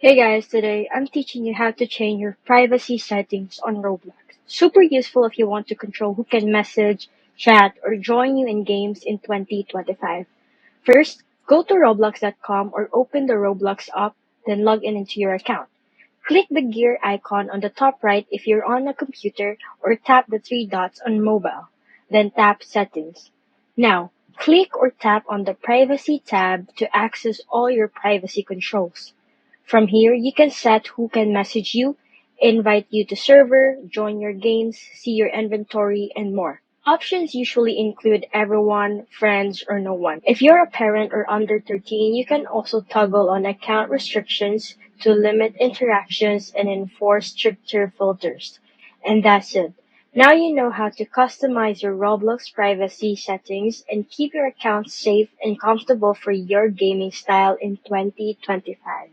Hey guys, today I'm teaching you how to change your privacy settings on Roblox. Super useful if you want to control who can message, chat, or join you in games in 2025. First, go to roblox.com or open the Roblox app, then log in into your account. Click the gear icon on the top right if you're on a computer or tap the three dots on mobile. Then tap Settings. Now, click or tap on the Privacy tab to access all your privacy controls. From here, you can set who can message you, invite you to server, join your games, see your inventory, and more. Options usually include everyone, friends, or no one. If you're a parent or under 13, you can also toggle on account restrictions to limit interactions and enforce stricter filters. And that's it. Now you know how to customize your Roblox privacy settings and keep your account safe and comfortable for your gaming style in 2025.